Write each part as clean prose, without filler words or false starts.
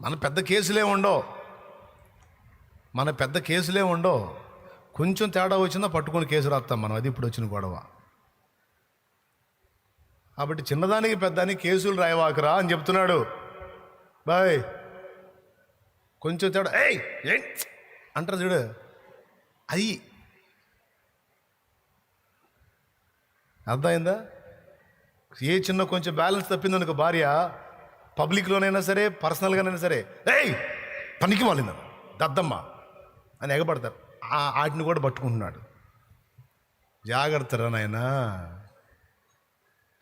మన పెద్ద కేసులే ఉండవు. కొంచెం తేడా వచ్చినా పట్టుకొని కేసు రాస్తాం మనం. అది ఇప్పుడు వచ్చిన గొడవ. కాబట్టి చిన్నదానికి పెద్దానికి కేసులు రాయవాకరా అని చెప్తున్నాడు. బాయ్ కొంచెం తేడా ఏం అంటారు చూడు, అది అర్థమైందా? ఏ చిన్న కొంచెం బ్యాలెన్స్ తప్పిందనుకో భార్య, పబ్లిక్లోనైనా సరే పర్సనల్గానైనా సరే, పనికి వాళ్ళిందా దద్దమ్మ అని ఎగబడతారు. వాటిని కూడా పట్టుకుంటున్నాడు. జాగ్రత్తరా నాయనా,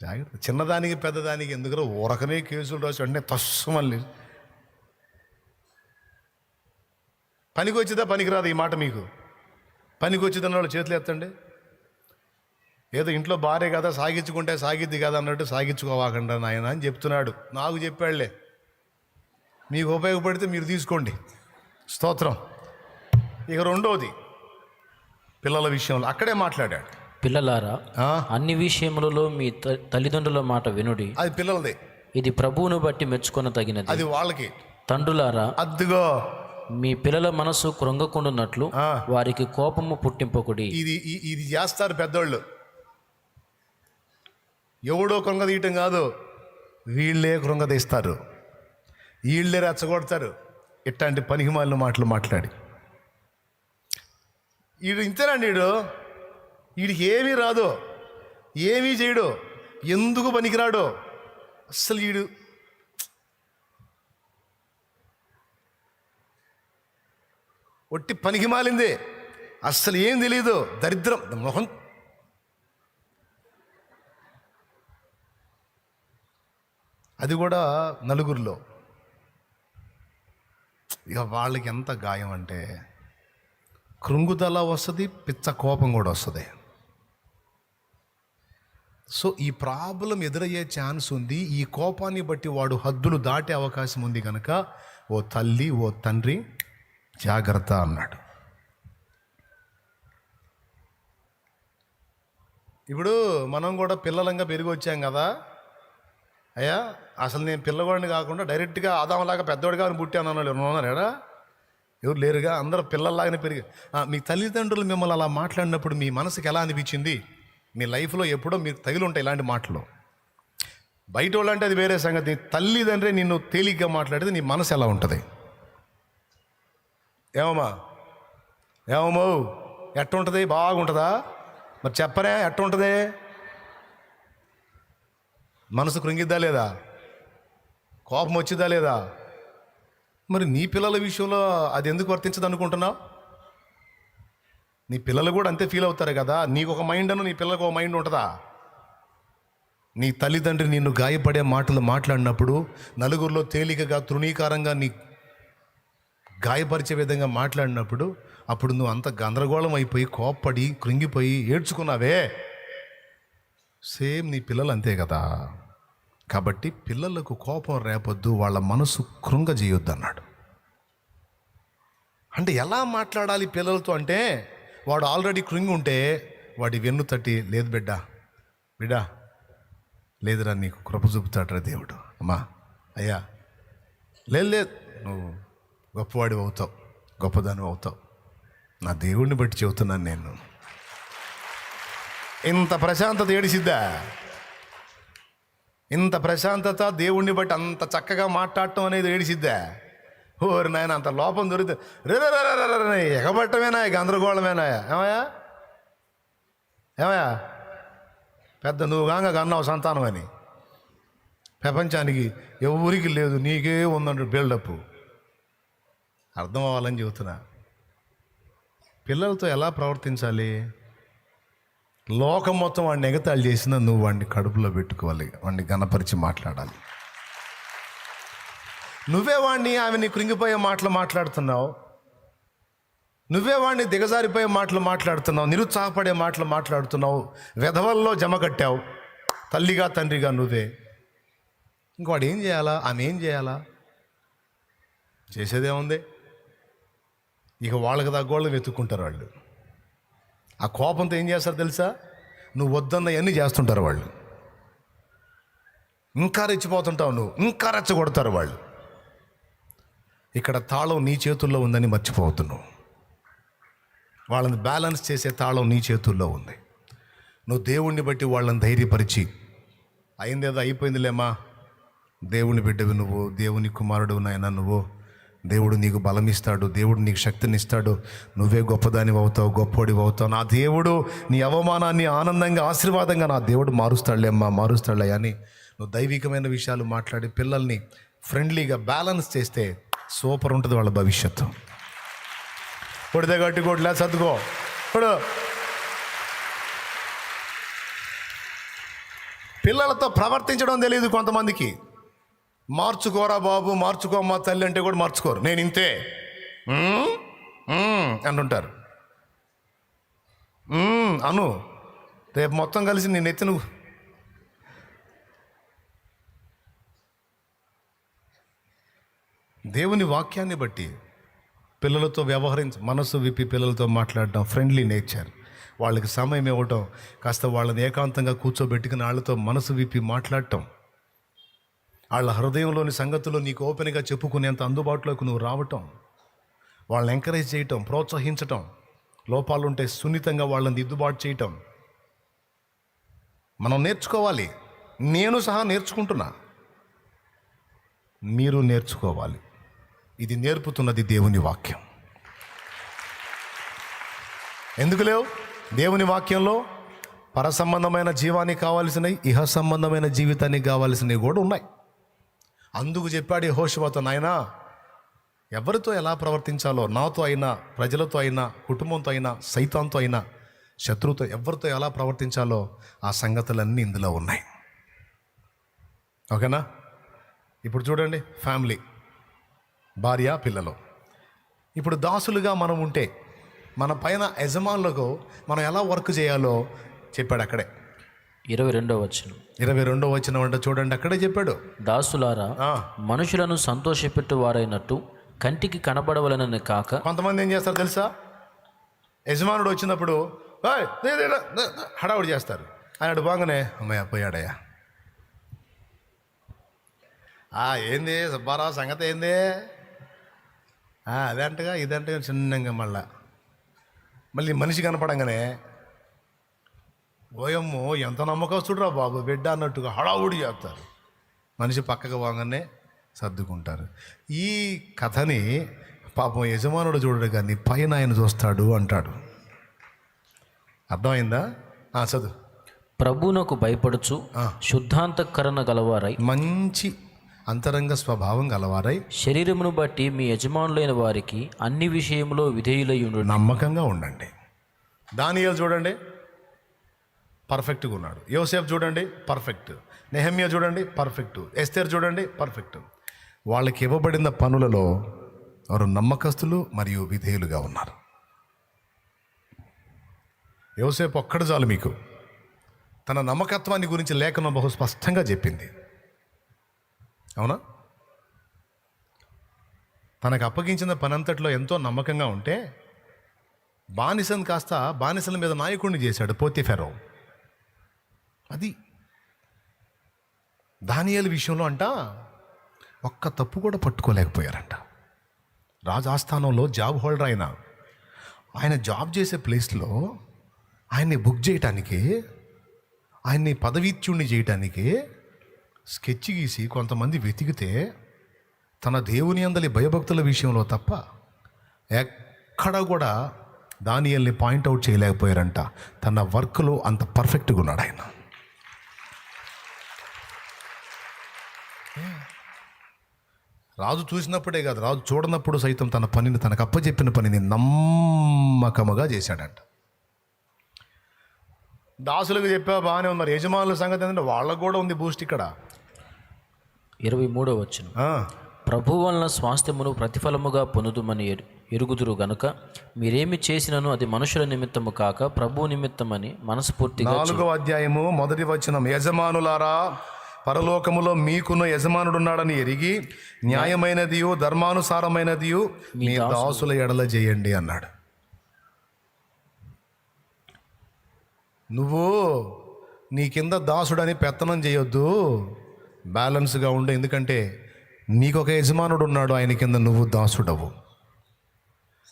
జాగ్రత్త. చిన్నదానికి పెద్దదానికి ఎందుకు ఊరకనే కేసులు రాసి అంటే తస్సు మళ్ళీ పనికి వచ్చిందా పనికిరాదు ఈ మాట మీకు. పనికి వచ్చిందన్న వాళ్ళు చేతులు ఎత్తండి. ఏదో ఇంట్లో భార్య కదా సాగించుకుంటే సాగిద్ది కదా అన్నట్టు సాగించుకోవాకండి నాయన అని చెప్తున్నాడు. నాకు చెప్పాడులే, మీకు ఉపయోగపడితే మీరు తీసుకోండి. స్తోత్రం. ఇక రెండోది పిల్లల విషయంలో అక్కడే మాట్లాడాడు. పిల్లలారా, అన్ని విషయములలో మీ తల్లిదండ్రుల మాట వినుడి. అది పిల్లలదే. ఇది ప్రభువును బట్టి మెచ్చుకొన తగినది. అది వాళ్ళకి. తండ్రులారా, అద్దుగో మీ పిల్లల మనసు కృంగకుండునట్లు వారికి కోపము పుట్టింపకుడి. ఇది చేస్తారు పెద్దోళ్ళు. ఎవడో కృంగదీయటం కాదు, వీళ్ళే కృంగదీస్తారు, వీళ్ళే రెచ్చగొడతారు. ఇట్లాంటి పనికిమాలిన మాటలు మాట్లాడి వీడు ఇంతేనండి. వీడికి ఏమీ రాదు, ఏమీ చేయడు, ఎందుకు పనికిరాడు అస్సలు. వీడు ఒట్టి పనికి మాలిందే, అస్సలు ఏం తెలియదు, దరిద్రం మొహం. అది కూడా నలుగురిలో. ఇక వాళ్ళకి ఎంత గాయం అంటే కృంగుదల వస్తుంది, పిచ్చ కోపం కూడా వస్తుంది. సో ఈ ప్రాబ్లం ఎదురయ్యే ఛాన్స్ ఉంది. ఈ కోపాన్ని బట్టి వాడు హద్దులు దాటే అవకాశం ఉంది కనుక ఓ తల్లి ఓ తండ్రి జాగ్రత్త అన్నాడు. ఇప్పుడు మనం కూడా పిల్లలంగా పెరిగి వచ్చాం కదా. అయ్యా అసలు నేను పిల్లవాడిని కాకుండా డైరెక్ట్గా ఆదాంలాగా పెద్దవాడిగా పుట్టాను అన్నాడు. ఉన్నారా? ఎవరు లేరుగా, అందరూ పిల్లల్లాగానే పెరిగి. మీ తల్లిదండ్రులు మిమ్మల్ని అలా మాట్లాడినప్పుడు మీ మనసుకి ఎలా అనిపించింది? మీ లైఫ్లో ఎప్పుడో మీకు తగిలి ఉంటాయి ఇలాంటి మాటలు. బయట వాళ్ళు అంటే అది వేరే సంగతి. తల్లిదండ్రి నిన్ను తేలిగ్గా మాట్లాడితే నీ మనసు ఎలా ఉంటుంది? ఏమో ఎట్టుంటుంది? బాగుంటుందా? మరి చెప్పరే ఎట్టుంటుంది? మనసు కృంగిద్దా లేదా? కోపం వచ్చిద్దా లేదా? మరి నీ పిల్లల విషయంలో అది ఎందుకు వర్తించదు అనుకుంటున్నావు? నీ పిల్లలు కూడా అంతే ఫీల్ అవుతారు కదా. నీకు ఒక మైండ్ అను నీ పిల్లలకు ఒక మైండ్ ఉంటుందా? నీ తల్లిదండ్రి నిన్ను గాయపడే మాటలు మాట్లాడినప్పుడు, నలుగురిలో తేలికగా తృణీకారంగా నీ గాయపరిచే విధంగా మాట్లాడినప్పుడు, అప్పుడు నువ్వు అంత గందరగోళం అయిపోయి కోప్పడి కృంగిపోయి ఏడ్చుకున్నావే, సేమ్ నీ పిల్లలు అంతే కదా. కాబట్టి పిల్లలకు కోపం రేపొద్దు, వాళ్ళ మనసు కృంగజేయొద్దు అన్నాడు. అంటే ఎలా మాట్లాడాలి పిల్లలతో అంటే, వాడు ఆల్రెడీ కృంగి ఉంటే వాడి వెన్ను తట్టి, లేదు బిడ్డా లేదురా, నీకు కృప చూపుతాడరా దేవుడు. అమ్మా అయ్యా లేదు నువ్వు గొప్పవాడి అవుతావు, గొప్పదాని అవుతావు, నా దేవుడిని బట్టి చెబుతున్నాను నేను. ఇంత ప్రశాంతత ఏడిసిద్దా? ఇంత ప్రశాంతత దేవుణ్ణి బట్టి అంత చక్కగా మాట్లాడటం అనేది ఏడిసిద్దా? ఓరి నాయన, అంత లోపం దొరికితే రే ఎగబట్టమేనా, గందరగోళమేనా? ఏమయ్యా పెద్ద నువ్వు కాగా కన్నావు సంతానం అని, ప్రపంచానికి ఎవరికి లేదు, నీకే ఉందంటే బిల్డప్. అర్థం అవ్వాలని చెబుతున్నా. పిల్లలతో ఎలా ప్రవర్తించాలి? లోకం మొత్తం వాడిని ఎగతాళి చేసినా నువ్వు వాడిని కడుపులో పెట్టుకోవాలి, వాడిని గణపరిచి మాట్లాడాలి. నువ్వే వాడిని ఆమెని కృంగిపోయే మాటలు మాట్లాడుతున్నావు, నువ్వే వాడిని దిగజారిపోయే మాటలు మాట్లాడుతున్నావు, నిరుత్సాహపడే మాటలు మాట్లాడుతున్నావు, వెధవల్లో జమ కట్టావు తల్లిగా తండ్రిగా నువ్వే. ఇంకోడు ఏం చేయాలా? ఆమె ఏం చేయాలా? చేసేదేముంది? ఇక వాళ్ళకి తగ్గోళ్ళు వెతుక్కుంటారు వాళ్ళు. ఆ కోపంతో ఏం చేస్తారు తెలుసా? నువ్వు వద్దన్నవన్నీ చేస్తుంటారు వాళ్ళు. ఇంకా రెచ్చిపోతుంటావు నువ్వు, ఇంకా రెచ్చగొడతారు వాళ్ళు. ఇక్కడ తాళం నీ చేతుల్లో ఉందని మర్చిపోతున్నావు. వాళ్ళని బ్యాలెన్స్ చేసే తాళం నీ చేతుల్లో ఉంది. నువ్వు దేవుణ్ణి బట్టి వాళ్ళని ధైర్యపరిచి, అయిందేదో అయిపోయిందిలేమ్మా, దేవుని బిడ్డవి నువ్వు, దేవుని కుమారుడు నాయన నువ్వు, దేవుడు నీకు బలం ఇస్తాడు, దేవుడు నీకు శక్తిని ఇస్తాడు, నువ్వే గొప్పదానివి అవుతావు, గొప్పోడివి అవుతావు, నా దేవుడు నీ అవమానాన్ని ఆనందంగా ఆశీర్వాదంగా నా దేవుడు మారుస్తాడులేమ్మా, మారుస్తాడులే అని నువ్వు దైవికమైన విషయాలు మాట్లాడి పిల్లల్ని ఫ్రెండ్లీగా బ్యాలెన్స్ చేస్తే సూపర్ ఉంటుంది వాళ్ళ భవిష్యత్తు. కొడితే గట్టి కొట్లే సర్దుకో. ఇప్పుడు పిల్లలతో ప్రవర్తించడం తెలియదు కొంతమందికి. మార్చుకోరా బాబు, మార్చుకోమ్మా తల్లి అంటే కూడా మార్చుకోరు. నేను ఇంతే అంటుంటారు. అను, రేపు మొత్తం కలిసి నేను ఎత్తి నువ్వు దేవుని వాక్యాన్ని బట్టి పిల్లలతో మనసు విప్పి పిల్లలతో మాట్లాడడం, ఫ్రెండ్లీ నేచర్, వాళ్ళకి సమయం ఇవ్వటం, కాస్త వాళ్ళని ఏకాంతంగా కూర్చోబెట్టుకుని వాళ్ళతో మనసు విప్పి మాట్లాడటం, వాళ్ళ హృదయంలోని సంగతులు నీకు ఓపెన్గా చెప్పుకునేంత అందుబాటులోకి నువ్వు రావటం, వాళ్ళని ఎంకరేజ్ చేయటం, ప్రోత్సహించటం, లోపాలుంటే సున్నితంగా వాళ్ళని దిద్దుబాటు చేయటం మనం నేర్చుకోవాలి. నేను సహా నేర్చుకుంటున్నా, మీరు నేర్చుకోవాలి. ఇది నేర్పుతున్నది దేవుని వాక్యం. ఎందుకు లేవు? దేవుని వాక్యంలో పర సంబంధమైన జీవానికి కావాల్సినవి, ఇహ సంబంధమైన జీవితానికి కావాల్సినవి కూడా ఉన్నాయి. అందుకు చెప్పాడు యెహోషువతో, నాయనా ఎవరితో ఎలా ప్రవర్తించాలో, నాతో అయినా, ప్రజలతో అయినా, కుటుంబంతో అయినా, సైతాంతో అయినా, శత్రువుతో ఎవరితో ఎలా ప్రవర్తించాలో ఆ సంగతులన్నీ ఇందులో ఉన్నాయి. ఓకేనా? ఇప్పుడు చూడండి, ఫ్యామిలీ, భార్య, పిల్లలు. ఇప్పుడు దాసులుగా మనం ఉంటే మన పైన యజమానులకు మనం ఎలా వర్క్ చేయాలో చెప్పాడు అక్కడే. 22వ వచనం అంటే చూడండి, అక్కడే చెప్పాడు, దాసులారా మనుషులను సంతోషపెట్టు వారైనట్టు కంటికి కనబడవలనని కాక. కొంతమంది ఏం చేస్తారు తెలుసా? యజమానుడు వచ్చినప్పుడు హడావుడి చేస్తారు. ఆయన బాగానే అమ్మయ్య పోయాడయ్యా, ఏంది సుబ్బారావు సంగతి ఏంది, అదంటగా ఇదంటగా చిన్నగా మళ్ళీ మనిషి కనపడంగానే ఓయమ్మో ఎంత నమ్మకస్తుడురా బాబు బిడ్డ అన్నట్టుగా హడావుడి చేస్తారు. మనిషి పక్కకు పోగానే సర్దుకుంటారు. ఈ కథని పాపం యజమానుడు చూడడు కానీ పైన ఆయన చూస్తాడు అంటాడు. అర్థమైందా? చదువు. ప్రభువునకు భయపడుచు శుద్ధాంతఃకరణ గలవారై, మంచి అంతరంగ స్వభావం గలవారై, శరీరమును బట్టి మీ యజమానులైన వారికి అన్ని విషయంలో విధేయులై ఉండు, నమ్మకంగా ఉండండి. దానియేలు చూడండి, పర్ఫెక్ట్గా ఉన్నాడు. యోసేపు చూడండి, పర్ఫెక్ట్. నెహెమ్యా చూడండి, పర్ఫెక్ట్. ఎస్తేర్ చూడండి, పర్ఫెక్ట్. వాళ్ళకి ఇవ్వబడిన పనులలో వారు నమ్మకస్తులు మరియు విధేయులుగా ఉన్నారు. యోసేపు ఒక్కడు చాలు మీకు. తన నమ్మకత్వాన్ని గురించి లేఖనం బహు స్పష్టంగా చెప్పింది. అవునా? తనకు అప్పగించిన పనంతట్లో ఎంతో నమ్మకంగా ఉంటే బానిసను కాస్త బానిసల మీద నాయకుడిని చేశాడు పోతీఫెరో. అది దానియేలు విషయంలో అంట ఒక్క తప్పు కూడా పట్టుకోలేకపోయారంట. రాజు ఆస్థానంలో జాబ్ హోల్డర్ ఆయన జాబ్ చేసే ప్లేస్లో ఆయన్ని బుక్ చేయటానికి, ఆయన్ని పదవీత్యుణ్ణి చేయటానికి స్కెచ్ గీసి కొంతమంది వెతికితే తన దేవుని అందలి భయభక్తుల విషయంలో తప్ప ఎక్కడ కూడా దానియేలుని పాయింట్అవుట్ చేయలేకపోయారంట. తన వర్క్లో అంత పర్ఫెక్ట్గా ఉన్నాడు ఆయన. రాజు చూసినప్పుడే కాదు, రాజు చూడనప్పుడు సైతం తన పనిని, తనకు అప్పచెప్పిన పనిని నమ్మకముగా చేశాడంట. దాసులకు చెప్పా బాగానే ఉన్నారు, యజమానుల సంగతి ఏంటంటే వాళ్ళకు కూడా ఉంది బూస్ట్. ఇక్కడ 23వ వచనం, ప్రభు వలన స్వాస్థ్యమును ప్రతిఫలముగా పొందుదుమని ఎరుగుదురు గనుక మీరేమి చేసినను అది మనుషుల నిమిత్తము కాక ప్రభు నిమిత్తమని మనస్ఫూర్తిగా. 4వ అధ్యాయము 1వ వచనం, యజమానులారా పరలోకములో మీకున్న యజమానుడున్నాడని ఎరిగి న్యాయమైనదియు ధర్మానుసారమైనదియు మీ దాసుల ఎడల చేయండి అన్నాడు. నువ్వు నీ కింద దాసుడని పెత్తనం చేయొద్దు, బ్యాలెన్స్గా ఉండు. ఎందుకంటే నీకు ఒక యజమానుడు ఉన్నాడు, ఆయన కింద నువ్వు దాసుడవు.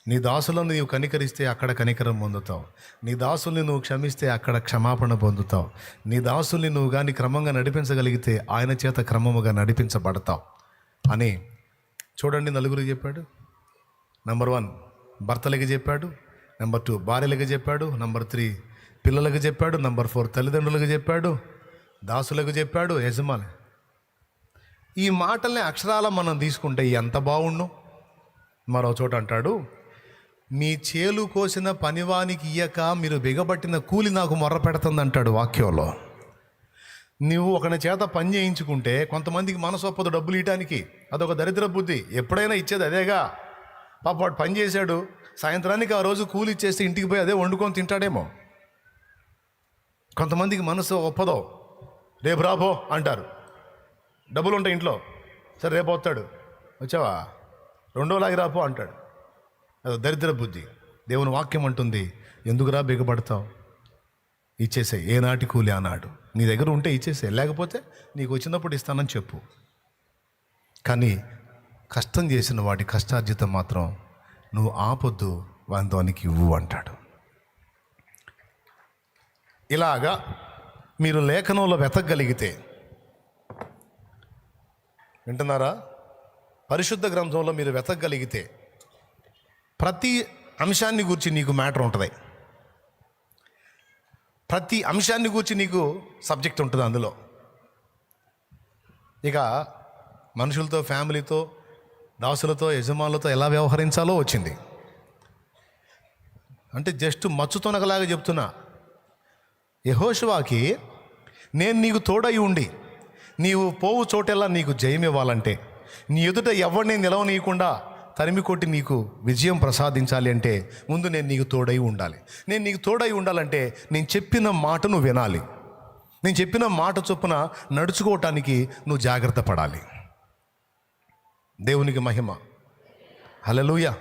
నీ దాసులను నీవు కనికరిస్తే అక్కడ కనికరం పొందుతావు. నీ దాసుల్ని నువ్వు క్షమిస్తే అక్కడ క్షమాపణ పొందుతావు. నీ దాసుల్ని నువ్వు కానీ క్రమంగా నడిపించగలిగితే ఆయన చేత క్రమముగా నడిపించబడతావు అని చూడండి నలుగురికి చెప్పాడు. నెంబర్ 1 భర్తలకి చెప్పాడు, నెంబర్ 2 భార్యలకు చెప్పాడు, నెంబర్ 3 పిల్లలకు చెప్పాడు, నెంబర్ 4 తల్లిదండ్రులకు చెప్పాడు, దాసులకు చెప్పాడు, యజమాని. ఈ మాటల్ని అక్షరాల మనం తీసుకుంటే ఎంత బాగుండు. మరో చోట అంటాడు, మీ చేలు కోసిన పనివానికి ఇయ్యక మీరు బిగబట్టిన కూలి నాకు మొర్ర పెడుతుంది అంటాడు వాక్యంలో. నువ్వు ఒకని చేత పని చేయించుకుంటే కొంతమందికి మనసు ఒప్పదు డబ్బులు ఇవ్వటానికి. అదొక దరిద్ర బుద్ధి. ఎప్పుడైనా ఇచ్చేది అదేగా. పాప వాడు పని చేశాడు, సాయంత్రానికి ఆ రోజు కూలి ఇచ్చేస్తే ఇంటికి పోయి అదే వండుకొని తింటాడేమో. కొంతమందికి మనసు ఒప్పదో. రేపు రాబో అంటారు, డబ్బులు ఉంటాయి ఇంట్లో. సరే రేపు వస్తాడు, వచ్చావా 2 రోజులాగి రాపో అంటాడు. అది దరిద్ర బుద్ధి. దేవుని వాక్యం అంటుంది, ఎందుకురా బిగపడతావు, ఇచ్చేసే. ఏనాటి కూలి ఆనాడు. నీ దగ్గర ఉంటే ఇచ్చేసే, లేకపోతే నీకు వచ్చినప్పుడు ఇస్తానని చెప్పు. కానీ కష్టం చేసిన వాడి కష్టార్జితం మాత్రం నువ్వు ఆపొద్దు, వానికి ఇవ్వు అంటాడు. ఇలాగా మీరు లేఖనంలో వెతకగలిగితే, వింటున్నారా, పరిశుద్ధ గ్రంథంలో మీరు వెతకగలిగితే ప్రతి అంశాన్ని గురించి నీకు మ్యాటర్ ఉంటుంది. ప్రతి అంశాన్ని గురించి నీకు సబ్జెక్ట్ ఉంటుంది అందులో. ఇక మనుషులతో, ఫ్యామిలీతో, దాసులతో, యజమానులతో ఎలా వ్యవహరించాలో వచ్చింది. అంటే జస్ట్ మచ్చుతోనకలాగా చెప్తున్నా. యెహోషువకి నేను నీకు తోడై ఉండి నీవు పోవు చోటెల్లా నీకు జయం ఇవ్వాలంటే, నీ ఎదుట ఎవరిని నిలవనీయకుండా తరిమి కొట్టి నీకు విజయం ప్రసాదించాలి అంటే ముందు నేను నీకు తోడై ఉండాలి. నేను నీకు తోడై ఉండాలంటే నేను చెప్పిన మాట నువ్వు వినాలి. నేను చెప్పిన మాట చొప్పున నడుచుకోవటానికి నువ్వు జాగ్రత్త పడాలి. దేవునికి మహిమ. హల్లెలూయా.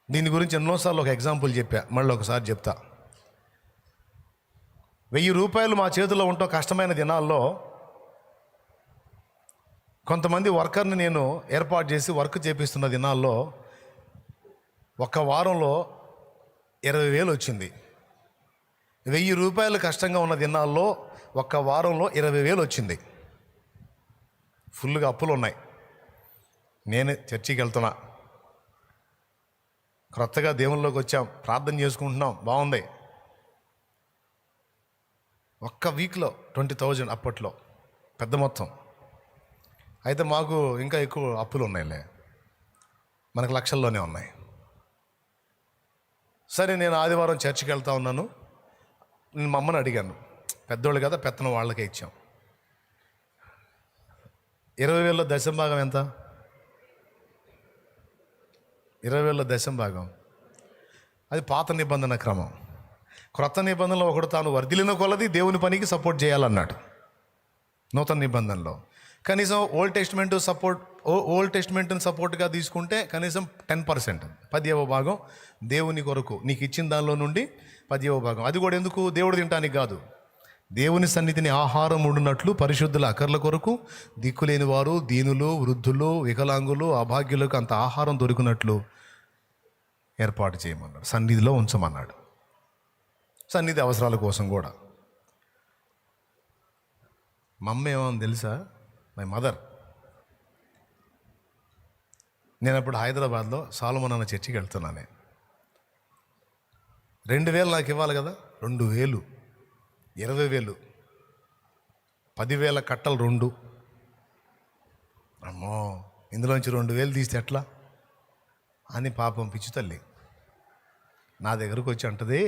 దీని గురించి ఎన్నోసార్లు ఒక ఎగ్జాంపుల్ చెప్పా, మళ్ళీ ఒకసారి చెప్తా. 1000 రూపాయలు మా చేతిలో ఉంటో కష్టమైన దినాల్లో కొంతమంది వర్కర్ని నేను ఏర్పాటు చేసి వర్క్ చేపిస్తున్న దినాల్లో ఒక వారంలో 20,000 వచ్చింది. 1000 రూపాయలు కష్టంగా ఉన్న దినాల్లో ఒక వారంలో 20,000 వచ్చింది. ఫుల్గా అప్పులు ఉన్నాయి. నేను చర్చికి వెళ్తున్నా, క్రొత్తగా దేవుళ్ళలోకి వచ్చాం, ప్రార్థన చేసుకుంటున్నాం, బాగుంది. ఒక్క వీక్లో 20,000 అప్పట్లో, పెద్ద మొత్తం. అయితే మాకు ఇంకా ఎక్కువ అప్పులు ఉన్నాయిలే, మనకు లక్షల్లోనే ఉన్నాయి. సరే నేను ఆదివారం చర్చికి వెళ్తా ఉన్నాను. నేను మా అమ్మని అడిగాను, పెద్దోళ్ళు కదా, పెత్తనం వాళ్ళకే ఇచ్చాం. 20,000లో దశం భాగం ఎంత? 20,000లో దశం భాగం. అది పాత నిబంధన క్రమం. క్రొత్త నిబంధనలో ఒకడు తాను వర్ధిల్లిన కొలది దేవుని పనికి సపోర్ట్ చేయాలన్నాడు. నూతన నిబంధనలో కనీసం ఓల్డ్ టెస్ట్మెంట్ని సపోర్ట్గా తీసుకుంటే కనీసం 10%, 10వ భాగం దేవుని కొరకు నీకు ఇచ్చిన దానిలో నుండి 10వ భాగం. అది కూడా ఎందుకు? దేవుడు తినటానికి కాదు, దేవుని సన్నిధిని ఆహారం ఉండునట్లు పరిశుద్ధుల అక్కర్ల కొరకు, దిక్కులేని వారు, దీనులు, వృద్ధులు, వికలాంగులు, అభాగ్యులకు అంత ఆహారం దొరికినట్లు ఏర్పాటు చేయమన్నాడు, సన్నిధిలో ఉంచమన్నాడు. సన్నిధి అవసరాల కోసం కూడా. మా అమ్మ ఏమని తెలుసా? My mother. నేను అప్పుడు హైదరాబాద్లో సాలమన్ అన్న చర్చికి వెళ్తున్నానే. 2,000 నాకు ఇవ్వాలి కదా, 2,000, 20,000, 10,000 కట్టలు 2. అమ్మో, ఇందులోంచి 2,000 తీస్తే ఎట్లా అని పాపం పిచ్చి తల్లి నా దగ్గరకు వచ్చి అంటది,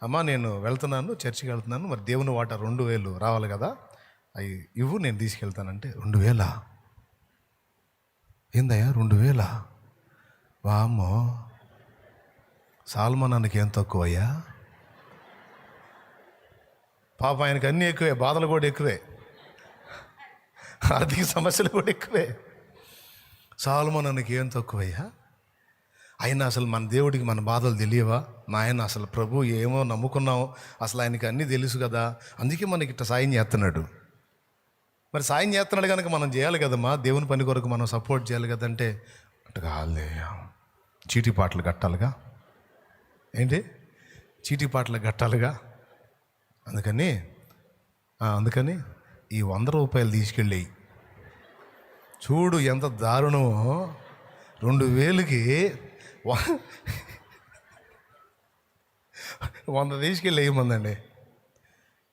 అమ్మా నేను వెళ్తున్నాను, చర్చికి వెళ్తున్నాను, మరి దేవుని వాట 2,000 రావాలి కదా, అవి ఇవ్వు, నేను తీసుకెళ్తానంటే 2,000? ఏందయ్యా 2,000? వామ్మో, సాల్మనానికి ఏం తక్కువ అయ్యా? పాప ఆయనకి అన్నీ ఎక్కువే, బాధలు కూడా ఎక్కువే, ఆర్థిక సమస్యలు కూడా ఎక్కువే. సాల్మనానికి ఏం తక్కువయ్యా? అయినా అసలు మన దేవుడికి మన బాధలు తెలియవా? నాయన అసలు ప్రభు ఏమో నమ్ముకున్నాం, అసలు ఆయనకి అన్నీ తెలుసు కదా, అందుకే మనకి ఇట్లా సాయం చేస్తున్నాడు. మరి సాయం చేస్తున్నాడు కనుక మనం చేయాలి కదమ్మా, దేవుని పని కొరకు మనం సపోర్ట్ చేయాలి కదంటే అంటే కాలే, చీటీ పాటలు కట్టాలిగా, ఏంటి చీటీ పాటలు కట్టాలిగా. అందుకని ఈ 100 రూపాయలు తీసుకెళ్ళి చూడు ఎంత దారుణమో. 2000కి 100 తీసుకెళ్ళి వేయమందండి.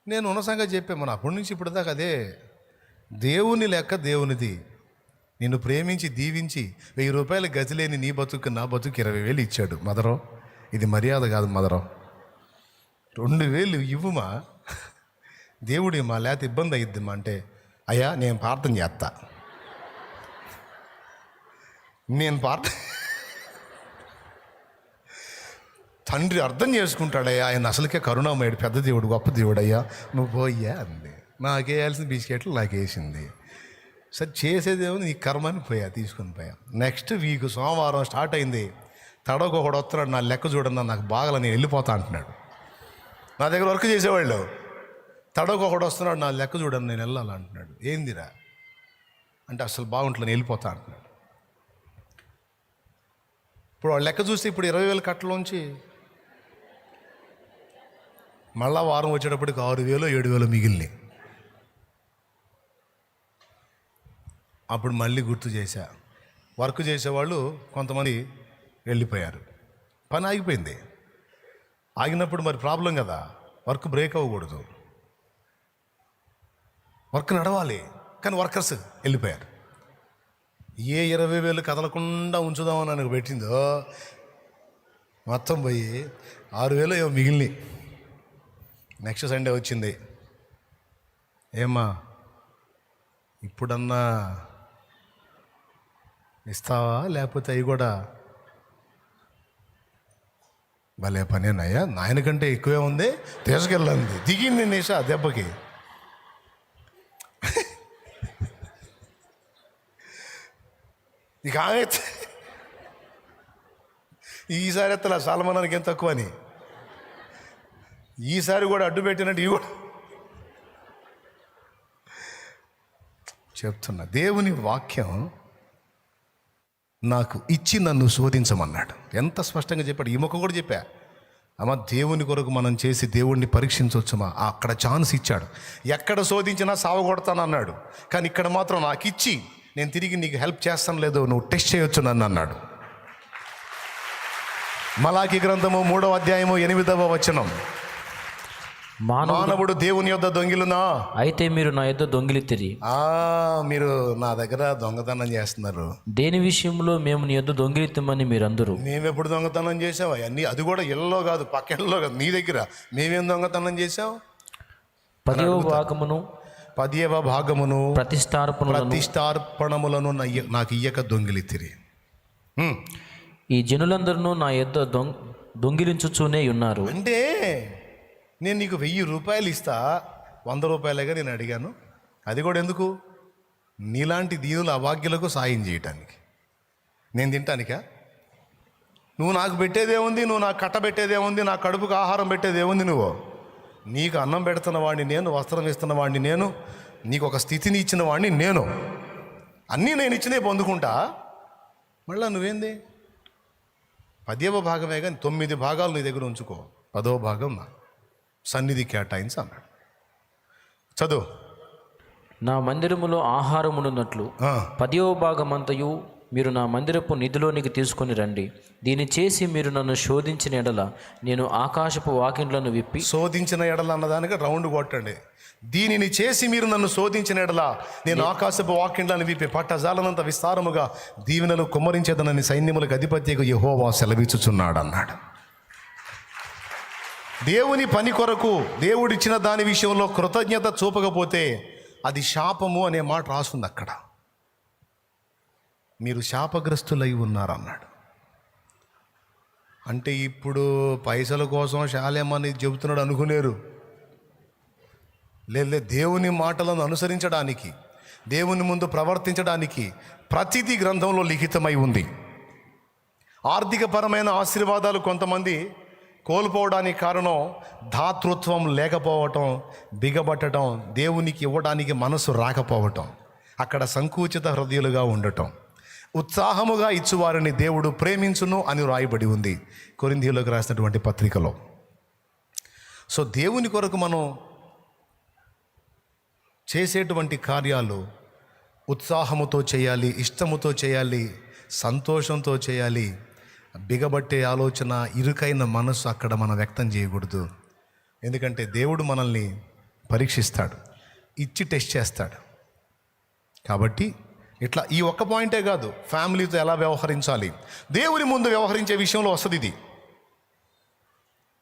నేను ఉన్న సంగతి చెప్పాను, మన అప్పటి నుంచి ఇప్పుడు దాకా అదే. దేవుని లెక్క దేవునిది. నిన్ను ప్రేమించి దీవించి 1000 రూపాయలు గతిలేని నీ బతుకు నా బతుకు 20,000 ఇచ్చాడు మదరం. ఇది మర్యాద కాదు మదరం. 2,000 ఇవ్వుమా, దేవుడి మా లేకపోతే ఇబ్బంది అయ్యిద్దమ్మా అంటే, అయ్యా నేను ప్రార్థన చేస్తా, తండ్రి అర్థం చేసుకుంటాడయ్యా, ఆయన అసలుకే కరుణామయుడు, పెద్ద దేవుడు, గొప్ప దేవుడు. అయ్యా నువ్వు పోయ్యా అంది. నాకేయాల్సిన బిస్కెట్లు నాకేసింది. సరే చేసేదేమో నీ కర్మని తీసుకొని పోయా. నెక్స్ట్ వీక్ సోమవారం స్టార్ట్ అయింది. తడవకొకడు వస్తున్నాడు, నా లెక్క చూడన్నా నాకు బాగా నేను వెళ్ళిపోతా అంటున్నాడు. నా దగ్గర వర్క్ చేసేవాళ్ళు తడవకొకడు వస్తున్నాడు, నా లెక్క చూడని నేను వెళ్ళాలంటున్నాడు. ఏందిరా అంటే అసలు బాగుంటుంది నేను వెళ్ళిపోతా అంటున్నాడు. ఇప్పుడు వాళ్ళ లెక్క చూస్తే ఇప్పుడు 20,000 కట్టలోంచి మళ్ళా వారం వచ్చేటప్పటికి 6,000 7,000 మిగిలినాయి. అప్పుడు మళ్ళీ గుర్తు చేశా, వర్క్ చేసేవాళ్ళు కొంతమంది వెళ్ళిపోయారు, పని ఆగిపోయింది. ఆగినప్పుడు మరి ప్రాబ్లం కదా, వర్క్ బ్రేక్ అవ్వకూడదు, వర్క్ నడవాలి. కానీ వర్కర్స్ వెళ్ళిపోయారు. ఏ 20,000 కదలకుండా ఉంచుదామని నాకు పెట్టిందో మొత్తం పోయి 6,000 ఏమో మిగిలినాయి. నెక్స్ట్ సండే వచ్చింది, ఏమ్మా ఇప్పుడన్నా ఇస్తావా లేకపోతే అవి కూడా భలే పనేనయ్యా, నాయన కంటే ఎక్కువే ఉంది, తీసుకెళ్ళండి. దిగింది నిషా దెబ్బకి. ఇక ఆమె ఈసారి ఎత్తలా సాల్మనానికి ఏం తక్కువ అని, ఈసారి కూడా అడ్డు పెట్టినట్టు ఇవి కూడా చెప్తున్నా. దేవుని వాక్యం నాకు ఇచ్చి నన్ను శోధించమన్నాడు. ఎంత స్పష్టంగా చెప్పాడు. ఈ మొక్క కూడా చెప్పా, అమ్మ దేవుని కొరకు మనం చేసి దేవుణ్ణి పరీక్షించవచ్చుమా. అక్కడ ఛాన్స్ ఇచ్చాడు. ఎక్కడ శోధించినా సావగొడతానన్నాడు, కానీ ఇక్కడ మాత్రం నాకు ఇచ్చి నేను తిరిగి నీకు హెల్ప్ చేస్తాను లేదో నువ్వు టెస్ట్ చేయొచ్చు నన్ను అన్నాడు. మలాకి గ్రంథము 3వ అధ్యాయము 8వ వచనం, మానవుడు దేవుని యొద్ద దొంగిలునా అయితే మీరు నా యొద్ద దొంగిలితిరి. మీరు నా దగ్గర దొంగతనం చేస్తున్నారు. దేని విషయంలో మేము నీ యొద్ద దొంగిలితమని మీరందరూ. మేమెప్పుడు దొంగతనం చేసావా? అన్నీ అది కూడా ఇళ్ళలో కాదు, పక్కెళ్ళలో కాదు, నీ దగ్గర. మేమేం దొంగతనం చేసావు? 10వ భాగమును ప్రతిష్టార్పణములను నాకు ఇయ్యక దొంగిలితిరి. ఈ జనులందరూ నా యొద్ద దొంగిలించుచూనే ఉన్నారు. అంటే నేను నీకు 1000 రూపాయలు ఇస్తా, 100 రూపాయలేగా నేను అడిగాను. అది కూడా ఎందుకు? నీలాంటి దీనుల అభాగ్యులకు సాయం చేయటానికి, నేను తింటానికా? నువ్వు నాకు పెట్టేదేముంది? నువ్వు నాకు కట్టబెట్టేదేముంది? నా కడుపుకు ఆహారం పెట్టేదేముంది? నువ్వు నీకు అన్నం పెడుతున్న వాడిని నేను, వస్త్రం ఇస్తున్న వాడిని నేను, నీకు ఒక స్థితిని ఇచ్చిన వాడిని నేను. అన్నీ నేను ఇచ్చినే పొందుకుంటా. మళ్ళా నువ్వేంది? 10వ భాగమే కానీ 9 భాగాలు నీ దగ్గర ఉంచుకో, 10వ భాగం నా సన్నిధి కేటాయించి అన్నాడు. చదువు. నా మందిరములో ఆహారమునున్నట్లు 10వ భాగమంతయు మీరు నా మందిరపు నిధిలోనికి తీసుకొని రండి. దీన్ని చేసి మీరు నన్ను శోధించిన ఎడల నేను ఆకాశపు వాకిండ్లను విప్పి. శోధించిన ఎడల అన్నదానికి రౌండ్ కొట్టండి. దీనిని చేసి మీరు నన్ను శోధించిన ఎడల నేను ఆకాశపు వాకిండ్లను విప్పి పట్టజాలనంత విస్తారముగా దీవెనలు కుమ్మరించేదనని సైన్యములకు అధిపత్యకు యెహోవా సెలవిచ్చుచున్నాడు అన్నాడు. దేవుని పని కొరకు దేవుడిచ్చిన దాని విషయంలో కృతజ్ఞత చూపకపోతే అది శాపము అనే మాట రాస్తుంది అక్కడ. మీరు శాపగ్రస్తులై ఉన్నారన్నాడు. అంటే ఇప్పుడు పైసల కోసం శాలేమని చెబుతున్నాడు అనుకునేరు. లేదు, దేవుని మాటలను అనుసరించడానికి, దేవుని ముందు ప్రవర్తించడానికి ప్రతిదీ గ్రంథంలో లిఖితమై ఉంది. ఆర్థికపరమైన ఆశీర్వాదాలు కొంతమంది కోల్పోవడానికి కారణం దాతృత్వం లేకపోవటం, బిగబట్టడం, దేవునికి ఇవ్వడానికి మనసు రాకపోవటం, అక్కడ సంకుచిత హృదయులుగా ఉండటం. ఉత్సాహముగా ఇచ్చువారిని దేవుడు ప్రేమించును అని రాయబడి ఉంది కొరింథీయులకు రాసినటువంటి పత్రికలో. సో దేవుని కొరకు మనం చేసేటువంటి కార్యాలు ఉత్సాహముతో చేయాలి, ఇష్టముతో చేయాలి, సంతోషంతో చేయాలి. బిగబట్టే ఆలోచన, ఇరుకైన మనసు అక్కడ మనం వ్యక్తం చేయకూడదు. ఎందుకంటే దేవుడు మనల్ని పరీక్షిస్తాడు, ఇచ్చి టెస్ట్ చేస్తాడు. కాబట్టి ఇట్లా ఈ ఒక్క పాయింటే కాదు, ఫ్యామిలీతో ఎలా వ్యవహరించాలి, దేవుని ముందు వ్యవహరించే విషయంలో వస్తుంది ఇది.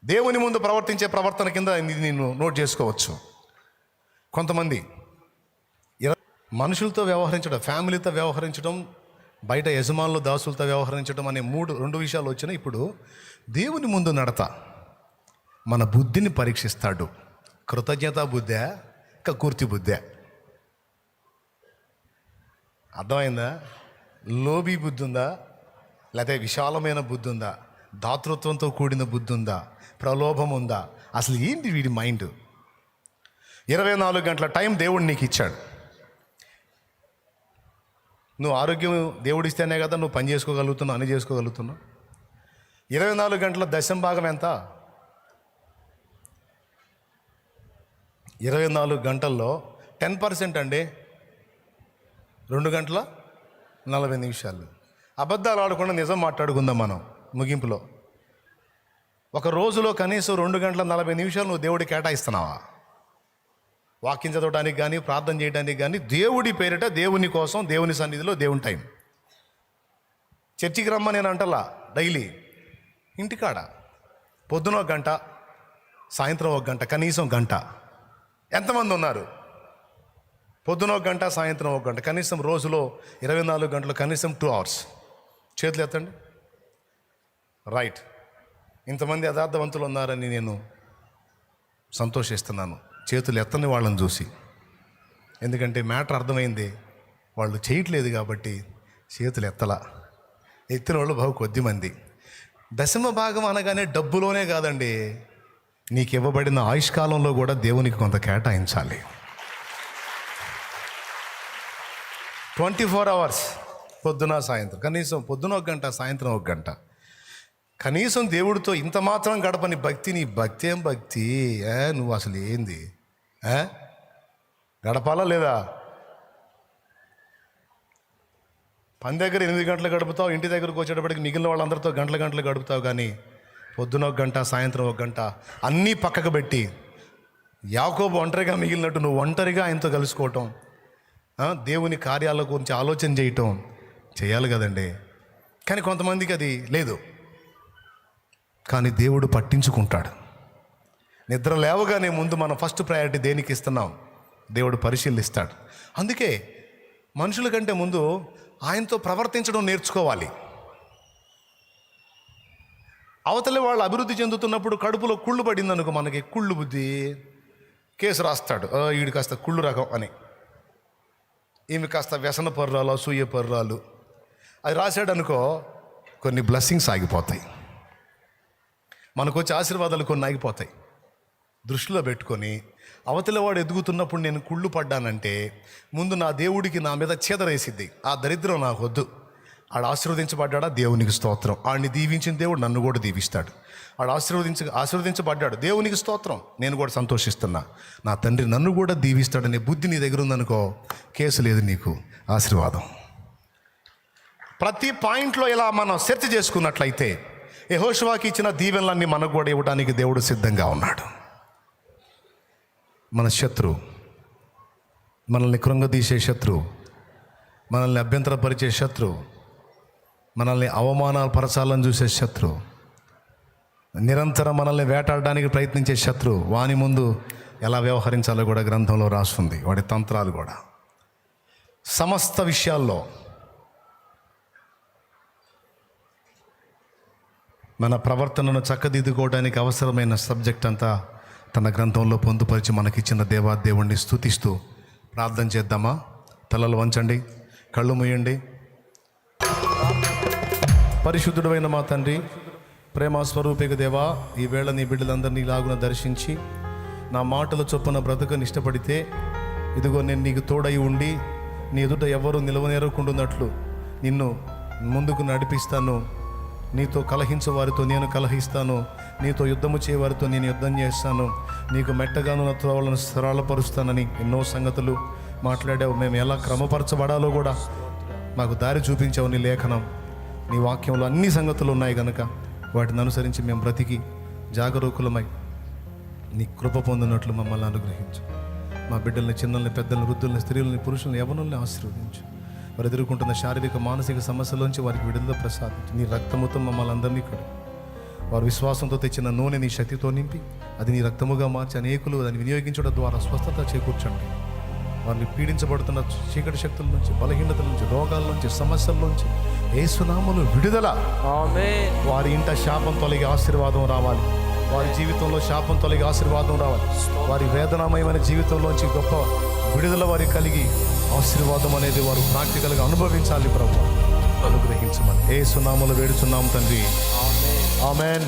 దేవుని ముందు ప్రవర్తించే ప్రవర్తన కింద ఇది నేను నోట్ చేసుకోవచ్చు. కొంతమంది మనుషులతో వ్యవహరించడం, ఫ్యామిలీతో వ్యవహరించడం, బయట యజమానులు దాసులతో వ్యవహరించడం అనే రెండు విషయాలు వచ్చినాయి. ఇప్పుడు దేవుని ముందు నడత మన బుద్ధిని పరీక్షిస్తాడు. కృతజ్ఞత బుద్ధే, కకూర్తి బుద్ధే. అర్థమైందా? లోబీ బుద్ధి ఉందా, లేకపోతే విశాలమైన బుద్ధి ఉందా, దాతృత్వంతో కూడిన బుద్ధి ఉందా, ప్రలోభం ఉందా? అసలు ఏంటి వీడి మైండ్? 24 గంటల టైం దేవుడు నీకు ఇచ్చాడు. నువ్వు ఆరోగ్యం దేవుడు ఇస్తేనే కదా నువ్వు పని చేసుకోగలుగుతున్నావు, అన్ని చేసుకోగలుగుతున్నావు. 24 గంటల దశం భాగం ఎంత? 24 గంటల్లో 10% అండి, 2 గంటల 40 నిమిషాలు. అబద్ధాలు ఆడకుండా నిజం మాట్లాడుకుందాం మనం ముగింపులో. ఒక రోజులో కనీసం 2 గంటల 40 నిమిషాలు నువ్వు దేవుడికి కేటాయిస్తున్నావా? వాక్యం చదవడానికి కానీ, ప్రార్థన చేయడానికి కానీ, దేవుడి పేరిట, దేవుని కోసం, దేవుని సన్నిధిలో దేవుని టైం. చర్చికి రమ్మని నేను అంటలా, డైలీ ఇంటికాడ పొద్దున 1 గంట, సాయంత్రం 1 గంట, కనీసం గంట. ఎంతమంది ఉన్నారు? పొద్దున 1 గంట, సాయంత్రం 1 గంట, కనీసం రోజులో 24 గంటలు, కనీసం 2 అవర్స్. చేతులు ఎత్తండి. రైట్. ఇంతమంది యథార్థవంతులు ఉన్నారని నేను సంతోషిస్తున్నాను, చేతులు ఎత్తని వాళ్ళని చూసి. ఎందుకంటే మ్యాటర్ అర్థమైంది, వాళ్ళు చేయట్లేదు కాబట్టి చేతులు ఎత్తలా. ఎత్తిన వాళ్ళు బహు కొద్ది మంది. దశమ భాగం అనగానే డబ్బులోనే కాదండి, నీకు ఇవ్వబడిన ఆయుష్కాలంలో కూడా దేవునికి కొంత కేటాయించాలి. 24 అవర్స్, పొద్దున సాయంత్రం, కనీసం పొద్దున 1 గంట, సాయంత్రం 1 గంట, కనీసం దేవుడితో ఇంత మాత్రం గడపని భక్తి. నీ భక్తి ఏం భక్తి? నువ్వు అసలు ఏంది? గడపాలా లేదా? పని దగ్గర 8 గంటలు గడుపుతావు, ఇంటి దగ్గరకు వచ్చేటప్పటికి మిగిలిన వాళ్ళందరితో గంటలు గడుపుతావు. కానీ పొద్దున 1 గంట, సాయంత్రం 1 గంట అన్నీ పక్కకు పెట్టి, యాకోబు ఒంటరిగా మిగిలినట్టు నువ్వు ఒంటరిగా ఆయనతో కలుసుకోవటం, దేవుని కార్యాల గురించి ఆలోచన చేయటం చేయాలి కదండి. కానీ కొంతమందికి అది లేదు. కానీ దేవుడు పట్టించుకుంటాడు. నిద్ర లేవగానే ముందు మనం ఫస్ట్ ప్రయారిటీ దేనికి ఇస్తున్నాం దేవుడు పరిశీలిస్తాడు. అందుకే మనుషుల కంటే ముందు ఆయనతో ప్రవర్తించడం నేర్చుకోవాలి. అవతలి వాళ్ళు అభివృద్ధి చెందుతున్నప్పుడు కడుపులో కుళ్ళు పడింది అనుకో, మనకి కుళ్ళు బుద్ధి, కేసు రాస్తాడు, వీడు కాస్త కుళ్ళు రకం అని, ఈమె కాస్త వ్యసన పర్రాలు, అసూయ పర్రాలు, అది రాశాడు అనుకో, కొన్ని బ్లెస్సింగ్స్ ఆగిపోతాయి, మనకు వచ్చే ఆశీర్వాదాలు కొన్ని ఆగిపోతాయి. దృష్టిలో పెట్టుకొని అవతల వాడు ఎదుగుతున్నప్పుడు నేను కుళ్ళు పడ్డానంటే ముందు నా దేవుడికి నా మీద చేదరేసిద్ది. ఆ దరిద్రం నాకు వద్దు. ఆడు ఆశీర్వదించబడ్డా, దేవునికి స్తోత్రం. ఆడిని దీవించిన దేవుడు నన్ను కూడా దీవిస్తాడు. ఆడు ఆశీర్వదించబడ్డాడు, దేవునికి స్తోత్రం, నేను కూడా సంతోషిస్తున్నా, నా తండ్రి నన్ను కూడా దీవిస్తాడనే బుద్ధి నీ దగ్గర ఉందనుకో, కేసు లేదు నీకు, ఆశీర్వాదం. ప్రతి పాయింట్లో ఇలా మనం సెర్చ్ చేసుకున్నట్లయితే యెహోషువకి ఇచ్చిన దీవెనలన్నీ మనకు కూడా ఇవ్వడానికి దేవుడు సిద్ధంగా ఉన్నాడు. మన శత్రువు, మనల్ని కృంగదీసే శత్రువు, మనల్ని అభ్యంతరపరిచే శత్రువు, మనల్ని అవమానాలు పరచాలని చూసే శత్రువు, నిరంతరం మనల్ని వేటాడడానికి ప్రయత్నించే శత్రువు, వాని ముందు ఎలా వ్యవహరించాలో కూడా గ్రంథంలో రాస్తుంది. వాడి తంత్రాలు కూడా సమస్త విషయాల్లో మన ప్రవర్తనను చక్కదిద్దుకోవడానికి అవసరమైన సబ్జెక్ట్ అంతా తన గ్రంథంలో పొందుపరిచి మనకిచ్చిన దేవాదేవుణ్ణి స్తుతిస్తూ ప్రార్థన చేద్దామా? తలలు వంచండి, కళ్ళు మూయండి. పరిశుద్ధుడైన మా తండ్రి, ప్రేమ స్వరూపిక దేవా, ఈవేళ నీ బిడ్డలందరినీ ఇలాగున దర్శించి నా మాటల చొప్పున బ్రతకని ఇష్టపడితే ఇదిగో నేను నీకు తోడై ఉండి నీ ఎదుట ఎవరు నిలవనేరకుండున్నట్లు నిన్ను ముందుకు నడిపిస్తాను. నీతో కలహించే వారితో నేను కలహిస్తాను, నీతో యుద్ధము చేయవారితో నేను యుద్ధం చేస్తాను, నీకు మెట్టగాను నా త్రోవలను సరళపరుస్తానని ఎన్నో సంగతులు మాట్లాడావు. మేము ఎలా క్రమపరచబడాలో కూడా మాకు దారి చూపించావు నీ లేఖనం. నీ వాక్యంలో అన్ని సంగతులు ఉన్నాయి కనుక వాటిని అనుసరించి మేము బ్రతికి జాగరూకులమై నీ కృప పొందినట్లు మమ్మల్ని అనుగ్రహించు. మా బిడ్డల్ని, చిన్నల్ని, పెద్దల్ని, వృద్ధుల్ని, స్త్రీలని, పురుషుల్ని, యవ్వనుల్ని ఆశీర్వదించు. వారు ఎదుర్కొంటున్న శారీరక మానసిక సమస్యలోంచి వారికి విడుదల ప్రసాదించు. నీ రక్తముతో మమ్మల్ని అందరినీ కడు. వారు విశ్వాసంతో తెచ్చిన నూనె నీ శక్తితో నింపి అది నీ రక్తముగా మార్చి అనేకులు దాన్ని వినియోగించడం ద్వారా స్వస్థత చేకూర్చండి. వారిని పీడించబడుతున్న చీకటి శక్తుల నుంచి, బలహీనతల నుంచి, రోగాల నుంచి, సమస్యల నుంచి యేసునామములో విడుదల. ఆమేన్. వారి ఇంట శాపం తొలగి ఆశీర్వాదం రావాలి. వారి జీవితంలో శాపం తొలగి ఆశీర్వాదం రావాలి. వారి వేదనామయమైన జీవితంలోంచి గొప్ప విడుదల వారికి కలిగి ఆశీర్వాదం అనేది వారు ప్రాక్టికల్గా అనుభవించాలి. ప్రభు అనుగ్రహించమని యేసునామములో వేడుచున్నాం తండ్రి. ఆమేన్.